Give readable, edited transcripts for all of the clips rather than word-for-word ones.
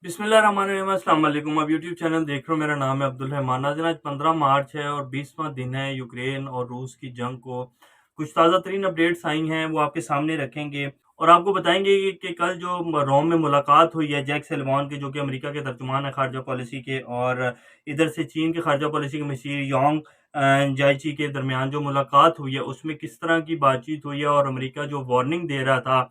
बिस्मिल्लाहिर्रहमानिर्रहीम। अस्सलाम वालेकुम। आप यूट्यूब चैनल देख रहे हो, मेरा नाम है अब्दुल रहमान। नाज़रीन, आज 15 मार्च है और 20वां दिन है यूक्रेन और रूस की जंग को। कुछ ताज़ा तरीन अपडेट्स आई हैं, वो आपके सामने रखेंगे और आपको बताएंगे कि कल जो रोम में मुलाकात हुई है जैक सेलिवान के, जो कि अमेरिका के तर्जुमान है खारजा पॉलिसी के, और इधर से चीन के खारजा पॉलिसी के मशीर योंग जाइची के दरमियान जो मुलाकात हुई है, उसमें किस तरह की बातचीत हुई है। और अमेरिका जो वार्निंग दे रहा था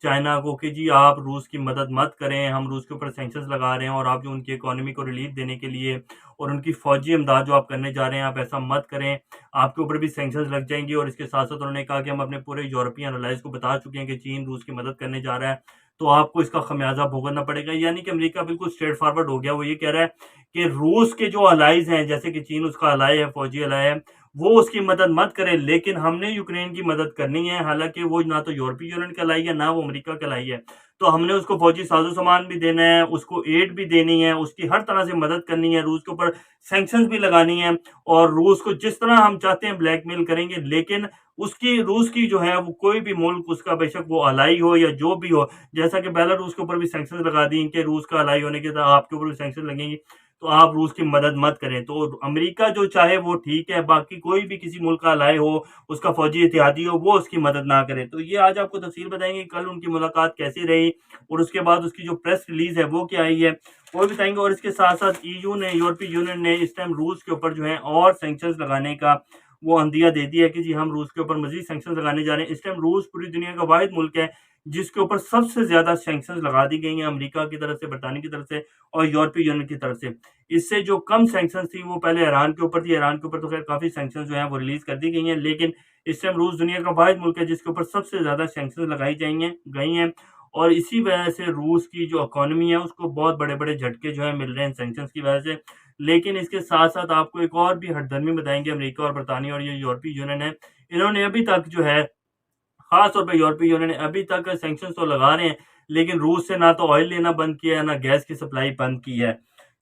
चाइना को कि जी आप रूस की मदद मत करें, हम रूस के ऊपर सैंक्शंस लगा रहे हैं और आप जो उनकी इकोनॉमी को रिलीफ देने के लिए और उनकी फौजी इमदाद जो आप करने जा रहे हैं, आप ऐसा मत करें, आपके ऊपर भी सैंक्शंस लग जाएंगी। और इसके साथ साथ उन्होंने कहा कि हम अपने पूरे यूरोपियन अलाइज को बता चुके हैं कि चीन रूस की मदद करने जा रहा है, तो आपको इसका खमियाजा भुगतना पड़ेगा। यानी कि अमेरिका बिल्कुल स्ट्रेट फॉरवर्ड हो गया। वो ये कह रहा है कि रूस के जो अलाइज हैं, जैसे कि चीन उसका अलाय है, फौजी अलाय है, वो उसकी मदद मत करे, लेकिन हमने यूक्रेन की मदद करनी है। हालांकि वो ना तो यूरोपीय यूनियन कहलाई है, ना वो अमेरिका कहलाई है, तो हमने उसको फौजी साजो सामान भी देना है, उसको एड भी देनी है, उसकी हर तरह से मदद करनी है, रूस के ऊपर सैंक्शंस भी लगानी है और रूस को जिस तरह हम चाहते हैं ब्लैकमेल करेंगे। लेकिन उसकी रूस की जो है वो कोई भी मुल्क, उसका बेशक वो अलाई हो या जो भी हो, जैसा कि बेलारूस के ऊपर भी सैंक्शंस लगा दी कि रूस का अलाई होने के बाद आपके ऊपर भी सैंक्शन लगेंगी, तो आप रूस की मदद मत करें। तो अमेरिका जो चाहे वो ठीक है, बाकी कोई भी किसी मुल्क का अलाय हो, उसका फौजी इत्तेहादी हो, वो उसकी मदद ना करे। तो ये आज आपको तफसील बताएंगे कल उनकी मुलाकात कैसी रही और उसके बाद उसकी जो प्रेस रिलीज है वो क्या आई है, वो भी बताएंगे। और इसके साथ साथ ईयू ने, यूरोपीय यूनियन ने इस टाइम रूस के ऊपर जो है और सैंक्शंस लगाने का वो अंदिया दे दिया है कि जी हम रूस के ऊपर मजीद सैंक्शंस लगाने जा रहे हैं। इस टाइम रूस पूरी दुनिया का वाहिद मुल्क है जिसके ऊपर सबसे ज्यादा सैंक्शंस लगा दी गई हैं, अमेरिका की तरफ से, बरतानिया की तरफ से और यूरोपीय यूनियन की तरफ से। इससे जो कम सैंक्शंस थी वो पहले ईरान के ऊपर थी। ईरान के ऊपर तो खैर काफी सैंक्शंस जो है वो रिलीज कर दी गई हैं, लेकिन इस टाइम रूस दुनिया का वाहिद मुल्क है जिसके ऊपर सबसे ज्यादा सैंक्शंस लगाई जाएंगे गई हैं। और इसी वजह से रूस की जो इकोनॉमी है उसको बहुत बड़े बड़े झटके जो है मिल रहे हैं सैंक्शंस की वजह से। लेकिन इसके साथ साथ आपको एक और भी हटधर्मी बताएंगे। अमेरिका और बरतानिया और ये यूरोपीय यूनियन है, इन्होंने अभी तक जो है, खास तौर पे यूरोपीय यूनियन ने अभी तक सैंक्शंस तो लगा रहे हैं, लेकिन रूस से ना तो ऑयल लेना बंद किया है, ना गैस की सप्लाई बंद की है।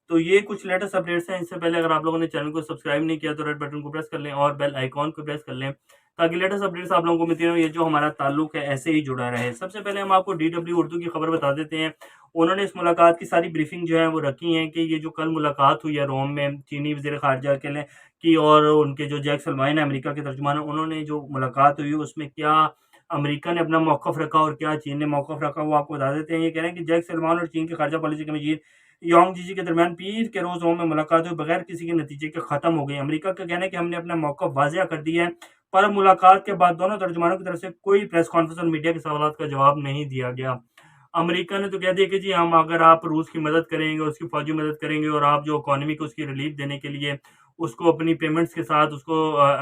तो ये कुछ लेटेस्ट अपडेट्स हैं। इससे पहले अगर आप लोगों ने चैनल को सब्सक्राइब नहीं किया तो रेड बटन को प्रेस कर लें और बेल आइकॉन को प्रेस कर लें, ताकि लेटेस्ट अपडेट्स आप लोगों को मिलती रहे। ये जो हमारा ताल्लुक है ऐसे ही जुड़ा रहे। सबसे पहले हम आपको डीडब्ल्यू उर्दू की खबर बता देते हैं। उन्होंने इस मुलाकात की सारी ब्रीफिंग जो है वो रखी है कि ये जो कल मुलाकात हुई है रोम में चीनी वजीर खारजा के लिए की और उनके जो जैक सलमान है अमेरिका के तर्जुमान है, उन्होंने जो मुलाकात हुई उसमें क्या अमेरिका ने अपना मौकफ रखा और क्या चीन ने मौकफ रखा, वो आपको बता देते हैं। ये कह रहे हैं कि जैक सलमान और चीन के खारजा पॉलिसी के मजीर योंग जीजी के दरमियान पीर के रोज रोम में मुलाकात हुई, बगैर किसी के नतीजे के खत्म हो गई। अमेरिका का कहना है कि हमने अपना मौकफ वाजिया कर दिया है, पर मुलाकात के बाद दोनों तर्जुमानों की तरफ से कोई प्रेस कॉन्फ्रेंस और मीडिया के सवालों का जवाब नहीं दिया गया। अमेरिका ने तो कह दिया कि जी हम, अगर आप रूस की मदद करेंगे, उसकी फौजी मदद करेंगे और आप जो इकोनॉमी को उसकी रिलीफ देने के लिए उसको अपनी पेमेंट्स के साथ उसको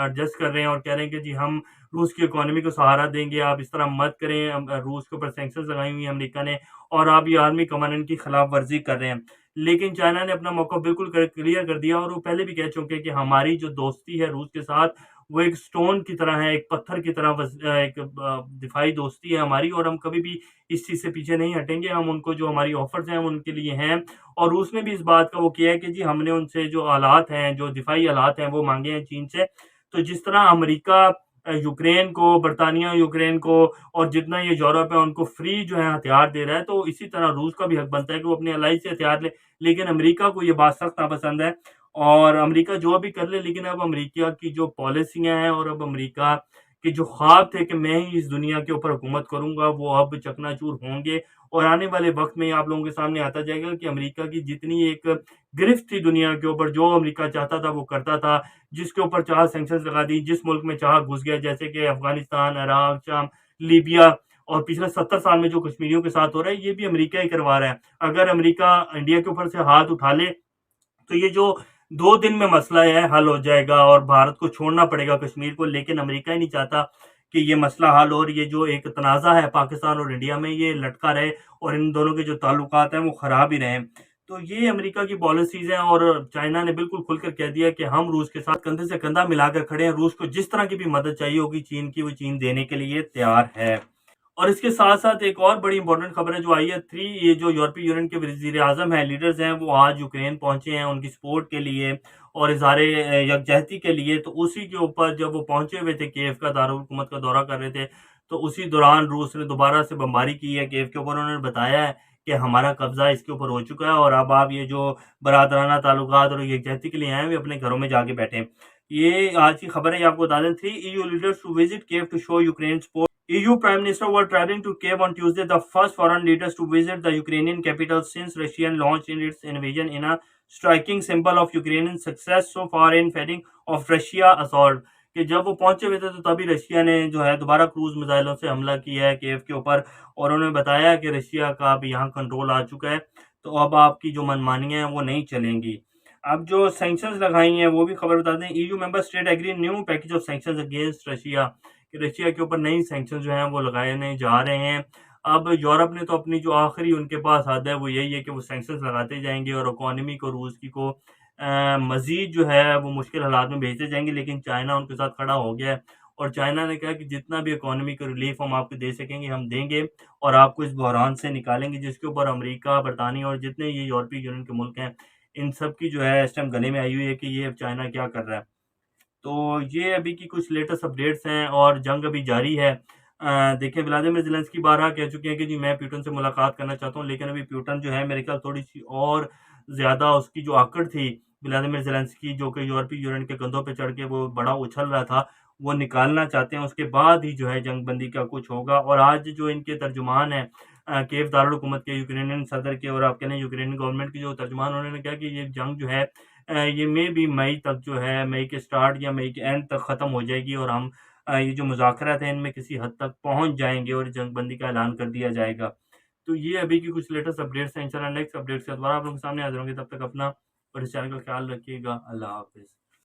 एडजस्ट कर रहे हैं और कह रहे हैं कि जी हम रूस की इकोनॉमी को सहारा देंगे, आप इस तरह मत करें। रूस के ऊपर सैंक्शंस लगाई हुई है अमेरिका ने और आप ये आर्मी कमांडेंट की खिलाफ वर्जी कर रहे हैं। लेकिन चाइना ने अपना मौका बिल्कुल क्लियर कर दिया और वो पहले भी कह चुके हैं कि हमारी जो दोस्ती है रूस के साथ वो एक स्टोन की तरह है, एक पत्थर की तरह, एक दिफाई दोस्ती है हमारी, और हम कभी भी इस चीज़ से पीछे नहीं हटेंगे। हम उनको जो हमारी ऑफर्स हैं वो उनके लिए हैं। और रूस ने भी इस बात का वो किया है कि जी हमने उनसे जो आलात हैं, जो दिफाई आलात हैं, वो मांगे हैं चीन से। तो जिस तरह अमेरिका यूक्रेन को, बरतानिया यूक्रेन को और जितना ये यूरोप है उनको फ्री जो है हथियार दे रहा है, तो इसी तरह रूस का भी हक बनता है कि वो अपने अलाई से हथियार ले। लेकिन अमेरिका को ये बात सख्त नापसंद है और अमेरिका जो भी कर ले, लेकिन अब अमेरिका की जो पॉलिसियां हैं और अब अमेरिका के जो ख्वाब थे कि मैं ही इस दुनिया के ऊपर हुकूमत करूंगा, वो अब चकनाचूर होंगे। और आने वाले वक्त में आप लोगों के सामने आता जाएगा कि अमेरिका की जितनी एक गिरफ्त थी दुनिया के ऊपर, जो अमेरिका चाहता था वो करता था, जिसके ऊपर चाह सैंक्शंस लगा दी, जिस मुल्क में चाह घुस गया, जैसे कि अफगानिस्तान, इराक, शाम, लीबिया, और पिछले 70 साल में जो कश्मीरियों के साथ हो रहा है ये भी अमेरिका ही करवा रहा है। अगर अमेरिका इंडिया के ऊपर से हाथ उठा ले तो ये जो 2 दिन में मसला है हल हो जाएगा और भारत को छोड़ना पड़ेगा कश्मीर को। लेकिन अमेरिका ही नहीं चाहता कि ये मसला हल हो और ये जो एक तनाज़ा है पाकिस्तान और इंडिया में ये लटका रहे और इन दोनों के जो ताल्लुकात हैं वो ख़राब ही रहें। तो ये अमेरिका की पॉलिसीज़ हैं और चाइना ने बिल्कुल खुलकर कह दिया कि हम रूस के साथ कंधे से कंधा मिलाकर खड़े हैं। रूस को जिस तरह की भी मदद चाहिए होगी चीन की, वो चीन देने के लिए तैयार है। और इसके साथ साथ एक और बड़ी इंपॉर्टेंट खबर है जो आई है। ये जो यूरोपीय यूनियन के वज़ीर आज़म हैं, लीडर्स हैं, वो आज यूक्रेन पहुंचे हैं उनकी सपोर्ट के लिए और इज़हार यकजहती के लिए। तो उसी के ऊपर जब वो पहुंचे हुए थे, कीव का दारुल हुकूमत का दौरा कर रहे थे, तो उसी दौरान रूस ने दोबारा से बमबारी की है कीव के ऊपर। उन्होंने बताया है کہ ہمارا قبضہ اس کے اوپر ہو چکا ہے اور اب آپ یہ جو برادرانہ تعلقات اور یکجہتی کے لیے آئے ہیں اپنے گھروں میں جا کے بیٹھیں۔ یہ آج کی خبر ہے، یہ آپ کو بتا دیں 3 EU leaders to visit Kiev to show Ukraine support. EU Prime Minister were traveling to Kiev on Tuesday, the first foreign leaders to visit the Ukrainian capital since Russia launched its invasion, in a striking symbol of Ukrainian success so far in fending off Russia assault. کہ جب وہ پہنچے ہوئے تھے تو تبھی Russia نے جو ہے دوبارہ کروز میزائلوں سے حملہ کیا ہے کیف کے اوپر، اور انہوں نے بتایا کہ رشیا کا اب یہاں کنٹرول آ چکا ہے، تو اب آپ کی جو منمانیاں ہیں وہ نہیں چلیں گی۔ اب جو سینکشنز لگائی ہیں وہ بھی خبر بتا دیں، EU member state agree new package of sanctions against Russia, کہ رشیا کے اوپر نئی سینکشن جو ہیں وہ لگانے جا رہے ہیں۔ اب یورپ نے تو اپنی جو آخری ان کے پاس حد ہے وہ یہی ہے کہ وہ سینکشنز لگاتے جائیں گے اور اکانومی کو، روس کی کو مزید جو ہے وہ مشکل حالات میں بھیجتے جائیں گے، لیکن چائنا ان کے ساتھ کھڑا ہو گیا ہے اور چائنا نے کہا کہ جتنا بھی اکانومی کا ریلیف ہم آپ کو دے سکیں گے ہم دیں گے اور آپ کو اس بحران سے نکالیں گے، جس کے اوپر امریکہ، برطانیہ اور جتنے یہ یورپی یونین کے ملک ہیں ان سب کی جو ہے اس ٹائم گلے میں آئی ہوئی ہے کہ یہ اب چائنا کیا کر رہا ہے۔ تو یہ ابھی کی کچھ لیٹسٹ اپڈیٹس ہیں اور جنگ ابھی جاری ہے۔ دیکھیں ولادیمیر زیلنسکی بارہا کہہ چکے ہیں کہ جی میں پیوٹن سے ملاقات کرنا چاہتا ہوں، لیکن ابھی پیوٹن جو ہے میرے خیال تھوڑی سی اور زیادہ اس کی جو آکڑ تھی ولادیمیر زیلنسکی، جو کہ یورپی یونین کے کندھوں پہ چڑھ کے وہ بڑا اچھل رہا تھا، وہ نکالنا چاہتے ہیں، اس کے بعد ہی جو ہے جنگ بندی کا کچھ ہوگا۔ اور آج جو ان کے ترجمان ہیں کیف دارالحکومت کے، یوکرینین صدر کے اور آپ کہہ لیں یوکرینین گورنمنٹ کے جو ترجمان، انہوں نے کہا کہ یہ جنگ جو ہے یہ مئی بھی مئی تک جو ہے، مئی کے سٹارٹ یا مئی کے اینڈ تک ختم ہو جائے گی اور ہم یہ جو مذاکرات ہیں ان میں کسی حد تک پہنچ جائیں گے اور جنگ بندی کا اعلان کر دیا جائے گا۔ تو یہ ابھی کی کچھ لیٹسٹ اپڈیٹس ہیں، انشاءاللہ نیکسٹ اپڈیٹ سے دوبارہ آپ لوگوں کے سامنے حاضر ہوں گے، تب تک اپنا اور اس چینل کا خیال رکھیے گا۔ اللہ حافظ۔